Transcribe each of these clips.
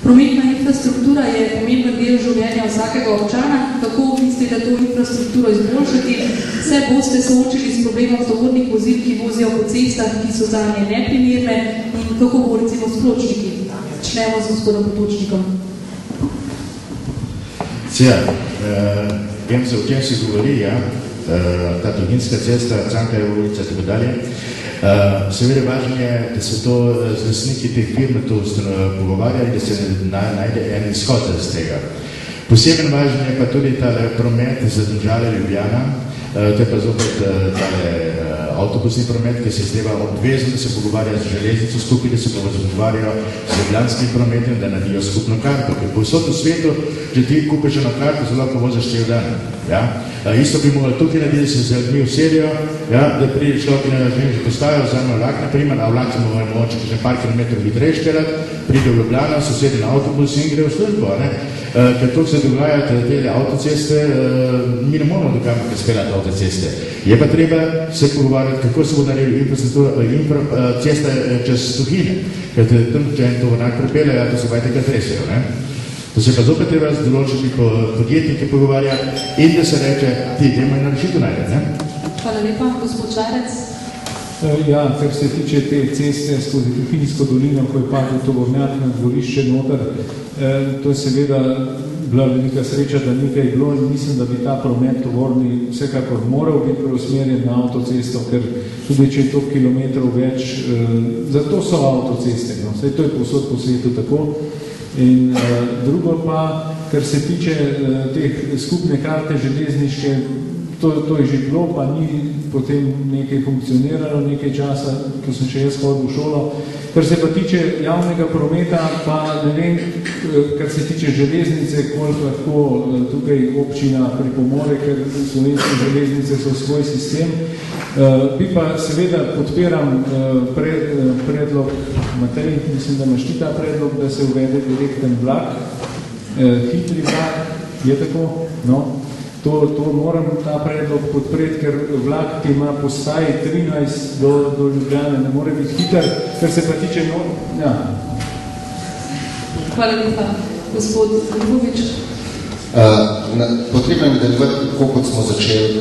Prometna infrastruktura je pomemben del življenja vsakega občana. Kako mislite to infrastrukturo izboljšati? Se boste soočili s problemom tovornih vozil, ki vozijo po cestah, ki so zanje neprimerne, in kako bo recimo s pločniki? Začnemo z gospodom Potočnikom. O tem se govori, ta Tolminska cesta, Cankarjeva ulica, tako dalje. Seveda važno je, da se to z lastniki teh firm to pogovarja in da se najde en izhod iz tega. Posebno važno je pa tudi tale promet za Domžale Ljubljana, to je pa zopet tale avtobusni promet, ki se zdeva obvezno, da se pogovarja z železnico skupaj, da se pogovarjajo z ljubljanskim prometom, da naredijo skupno karto. Ker povsod v svetu, če ti kupiš eno karto, zelo lahko voziš cel dan. Isto bi morali tukaj narediti, da se z ljudmi usedijo, da pride človek na železniško postajo, vzame vlak, naprimer, a vlak se moče že par kilometrov hitrejši delati, pride v Ljubljano, se usedi na avtobus in gre v službo. Ker to se dogaja, te avtoceste, mi ne moramo dokamati speljati avtoceste. Je pa treba se pogovarjati, kako se bo naredil cesta čez Tuhine, ker tam, če en tovornjak pripelje, to se baj tega tresejo. To se pa zopet treba z določenimi podjetniki pogovarjati in da se reče, ti idemo in na rešitev najde. Hvala lepa, gospod Šarec. Kar se tiče te ceste skozi Tuhinjsko dolino, ko je padel tovornjak na dvorišče noter, to je seveda bila velika sreča, da nekaj je bilo in mislim, da bi ta promet tovorni vsekakor moral biti preusmerjen na avtocesto, ker tudi če je to kilometrov več, zato so avtoceste, vse to je povsod po svetu tako. In drugo pa, kar se tiče teh skupne karte železniške, to je že bilo, pa ni potem nekaj funkcioniralo nekaj časa, ko sem še jaz hodil v šolo. Kar se pa tiče javnega prometa, pa ne vem, kar se tiče železnice, koliko lahko tukaj občina pripomore, ker slovenske železnice so svoj sistem. Bi pa seveda podpiram predlog Matej, mislim, da imaš ti ta predlog, da se uvede direkten vlak, hitri vlak, je tako? To moram ta predlog podpreti, ker vlak, ki ima postaji 13 do Ljubljane, ne more biti hiter, ker se pa tiče Hvala lepa, gospod Ljubovič. Potrebno je nadaljevati, tako kot smo začeli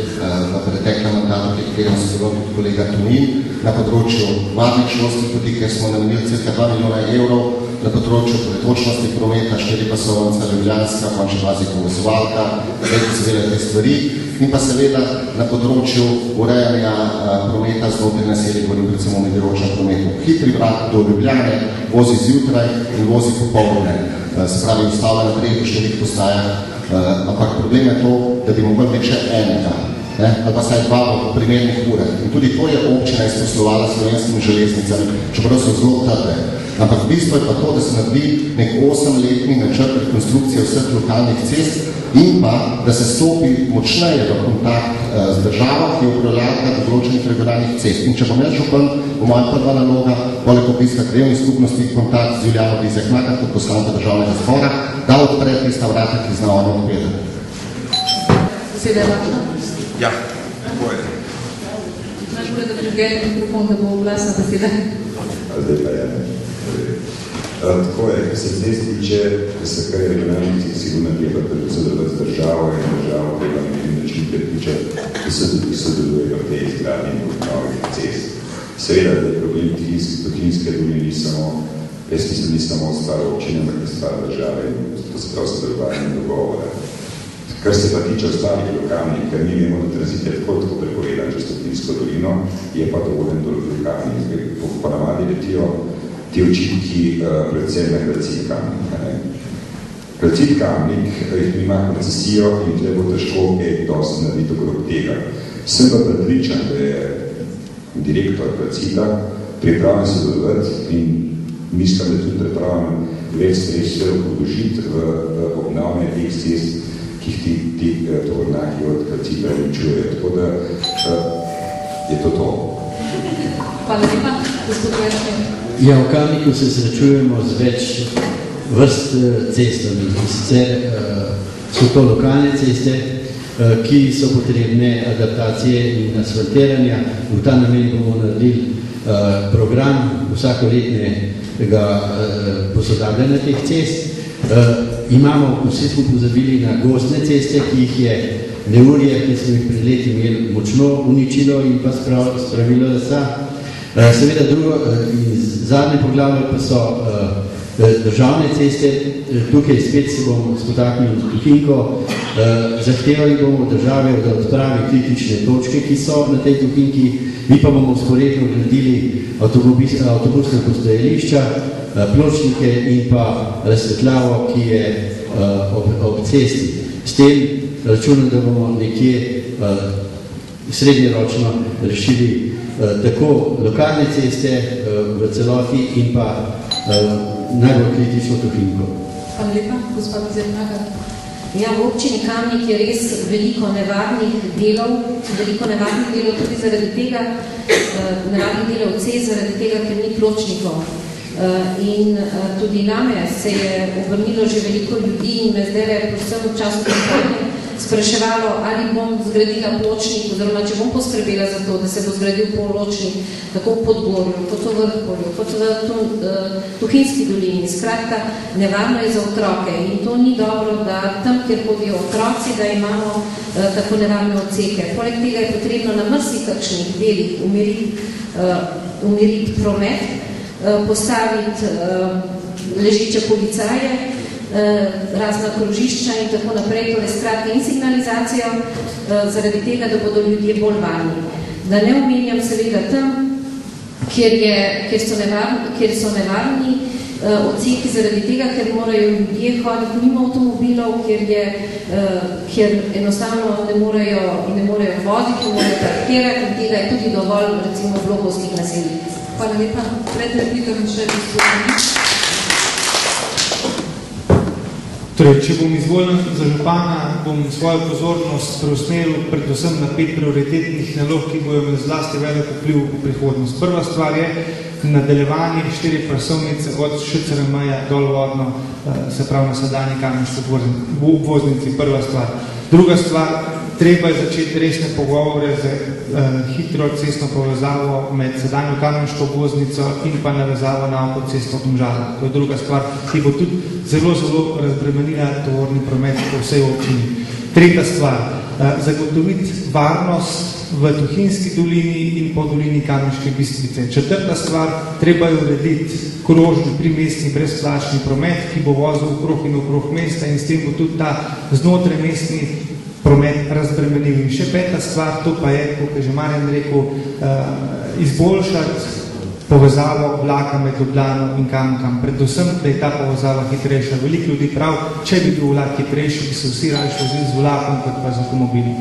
na preteklem mandatu, pri katerem se zelo tudi kolega Tonin, na področju varnih šolskih poti, ker smo namenili cirka 2 milijona evrov, na področju pretočnosti prometa, 4-pasovnica, Ljubljanska, končna fazi povezovalka, vedno se delajo te stvari, in pa seveda na področju urejanja prometa znotraj naselij, govorim predvsem o medročnem prometu. Hitri vlak do Ljubljane vozi zjutraj in vozi popoldne, se pravi ustavlja na 3-4 postajah, ampak problem je to, da bi mogli biti še enega, ali pa saj 2 v primernih urah. In tudi to je občina izposlovala slovenskimi železnicami, čeprav so zelo trde. Ampak bistvo je pa to, da se naredi nek 8-letni načrt rekonstrukcije vseh lokalnih cest in pa, da se stopi močneje v kontakt z državo, ki je upravljalka določenih regionalnih cest. In če bom jaz župan, bo moja prva naloga, poleg obiska krajevnih skupnosti, kontakt z Julijano Bizjak-Mlakar kot poslanca državnega zbora, da odpre tista vrata, ki zna ono odpredati. Beseda je vaša? Ja, tako je. Naš bude, da prižgajte mikrofon, da bo glasna beseda. Zdaj pa je. Tako je, ko se zdaj tiče, da se kar je regionalnih cest sigurno treba predvsem z državo in državo treba na neki način predpiče, da se tudi sodelujejo te izgradnje novih cest. Seveda, da je problem Tuhinjske doline ni samo, jaz mislim, ni samo stvar občine, ampak je stvar države in to se prav sodelovanje dogovora. Kar se pa tiče ostalih lokalnih, ker mi vemo, da tranzit je tako prepovedan čez Tuhinjsko dolino, je pa dovoljen do lokalnih. Ponavadi letijo ti očitki predvsem na Gracit Kamnik. Gracit Kamnik ima koncesijo in tle bo težko dosti narediti okrog tega. Sem pa prepričan, da je direktor Gracita pripravljen sodelovati in mislim, da tudi pripravljen več sredstev vložiti v obnavljanje teh cest, ki jih ti tovornjaki od Gracita uničujejo. Tako da je to to. Hvala lepa, gospod Večke. Ja, v Kamniku se srečujemo z več vrst cestami. Sicer so to lokalne ceste, ki so potrebne adaptacije in asfaltiranja. V ta namen bomo naredili program vsakoletnega posodabljanja teh cest. Imamo vsi smo pozabili na gozdne ceste, ki jih je neurje, ki smo jih pred leti imeli močno uničilo in pa spravilo lesa. Seveda zadnje poglavje pa so državne ceste. Tukaj spet se bomo spotaknili v Tuhinjko. Zahtevali bomo od države, da odpravi kritične točke, ki so na tej Tuhinjki. Mi pa bomo vzporedno gradili avtobusna postajališča, pločnike in pa razsvetljavo, ki je ob cesti. S tem računam, da bomo nekje srednjeročno rešili tako lokalne ceste v celoti in pa najbolj kritično Tuhinjko. Hvala lepa, gospod Zernaga. Ja, v občini Kamnik je res veliko nevarnih delov tudi zaradi tega, nevarnih delov cest, zaradi tega, ker ni pločnikov. In tudi name se je obrnilo že veliko ljudi in me zdaj predvsem v času kampanje spraševalo, ali bom zgradila pločnik, oziroma če bom poskrbela za to, da se bo zgradil pločnik tako v Podgorju, kot v Vrhpolju, kot v Tuhinjski dolini. Skratka, nevarno je za otroke in to ni dobro, da tam, kjer hodijo otroci, da imamo tako nevarne odseke. Poleg tega je potrebno na marsikakšnih delih umiriti promet, postaviti ležiče policaje, razna krožišča in tako naprej, torej skratka in signalizacijo, zaradi tega, da bodo ljudje bolj varni. Da ne omenjam seveda tam, kjer so nevarni odseki zaradi tega, ker morajo ljudje hoditi mimo avtomobilov, kjer enostavno ne morejo voziti, ne morejo parkirati in tega je tudi dovolj recimo v blokovskih naseljih. Hvala lepa. Pred replikami še gospodin. Torej, če bom izvoljen za župana, bom svojo pozornost preusmeril predvsem na 5 prioritetnih nalog, ki bojo imeli zlasti velik vpliv v prihodnost. Prva stvar je nadaljevanje 4 pasovnice od ŠCRM-ja dolvodno, se pravi na sedanji Kamenški obvoznici, prva stvar. Druga stvar, treba je začeti resne pogovore z hitro cestno povezavo med sedanjo Kamenško obvoznico in pa navezavo na avtocesto Domžale. To je druga stvar, ki bo tudi zelo razbremenila tovorni promet po vsej občini. Tretja stvar, zagotoviti varnost v Tuhinjski dolini in po dolini Kamenške Bistrice. Četrta stvar, treba je urediti krožni primestni brezplačni promet, ki bo vozil okrog in okrog mesta in s tem bo tudi ta znotraj mestni promet razbremenil. In še peta stvar, to pa je, kot je že Marjan rekel, izboljšati povezavo vlaka med Ljubljano in Kamnikom. Predvsem, da je ta povezava hitrejša. Veliko ljudi prav, če bi bil vlak hitrejši, bi se vsi radi šli z vlakom, kot pa z avtomobili.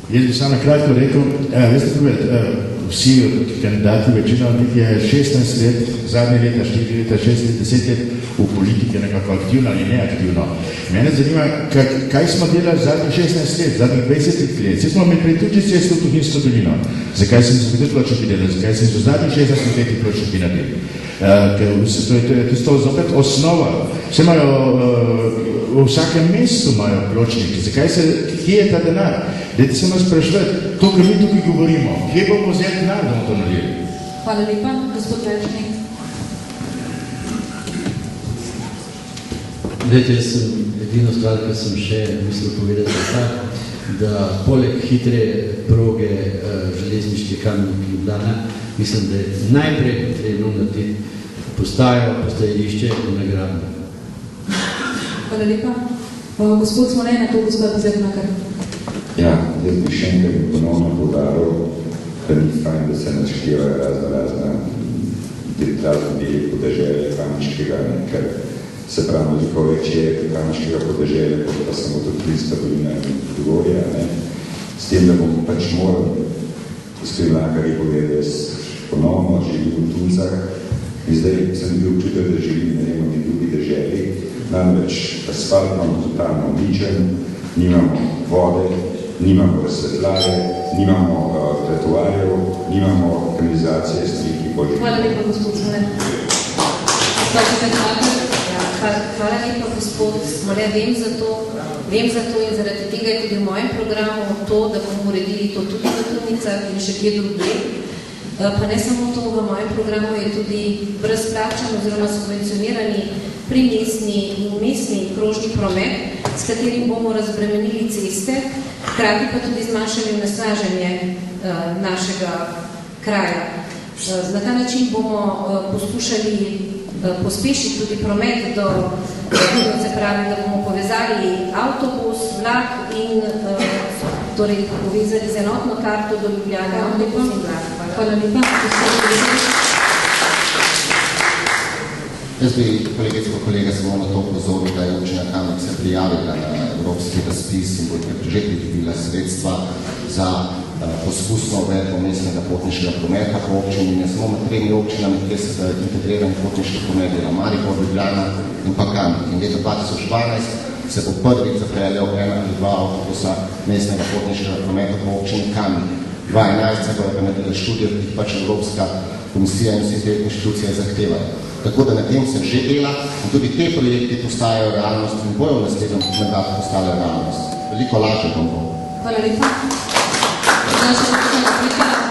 Jaz bi samo kratko rekel, vsi kandidati, večina od njih je 16 let, zadnje leta, 4 leta, 6 let, 10 let v politiki nekako aktivno ali neaktivno. Mene zanima, kaj smo delali zadnjih 16 let, zadnjih 20 let. Vsi smo imeli pretuči cesto v Tuhinjsko dolino. Zakaj sem se tudi pločniki delali? Zakaj sem se v zadnjih 16 letih pločniki naredili? To je zopet osnova. Vse imajo, v vsakem mestu imajo pločniki. Zakaj se, kje je ta denar? Dajte se nas sprašvati, to, kar mi tukaj govorimo, kje bomo vzeti denar, da bomo to naredili? Hvala lepa, gospod Večnik. Glede, jaz sem edino stvar, kar sem še mislil povedati, da poleg hitre proge železniške Kamnik Ljubljana, mislim, da je najprej potrebno narediti postajališče in nagradno. Hvala lepa. Gospod Smolej, na to gospod Zernakar. Ja, jaz bi še enkrat ponovno poudaril, da ni fajn, da se naštevajo razna deli podeželja Kamniškega, ker se pravi veliko več je Kamniškega podeželja, kot pa samo Tuhinjska dolina in Podgorja. S tem, da bom pač moral spremljakarji povedati, jaz ponovno živim v Tuncah in zdaj sem bil občutek, da živim na neki drugi deželi, namreč asfalt imamo totalno uničen, nimamo vode, nimamo razsvetljave, nimamo trotoarjev, nimamo kanalizacije, striki, bolj. Hvala lepa, gospod Smolej. Gospod Zernakar. Hvala lepa, gospod Smole, vem za to in zaradi tega je tudi v mojem programu to, da bomo uredili to tudi v Turnicah in še kje drugje. Pa ne samo to, v mojem programu je tudi brezplačen oziroma subvencionirani primestni in mestni krožni promet, s katerim bomo razbremenili ceste, hkrati pa tudi zmanjšali onesnaženje našega kraja. Na ta način bomo poskušali pospešiti tudi promet se pravi, da bomo povezali avtobus, vlak in torej povezali z enotno karto do Ljubljane, avtobus in vlak. Hvala lepa. Jaz bi, kolegice in kolege, samo na to upozoril, da je občina Kamnik se prijavila na evropski razpis in bo že pridobila sredstva za poskusno uvedbo mestnega potniškega prometa po občini in samo med 3 občinami, kjer se integrirani potniški promet dela Maribor, Ljubljana in pa Kamnik. In leta 2012 se bo prvič zapeljal 1 ali 2 avtobusa mestnega potniškega prometa po občini Kamnik. 2011 se bojo naredile študije, ki pač Evropska komisija in vse te inštitucije zahtevajo. Tako da na tem se že dela in tudi te projekti postajajo realnost in bojo v naslednjem mandatu postale realnost. Veliko lažje bom bo. Hvala lepa. Naša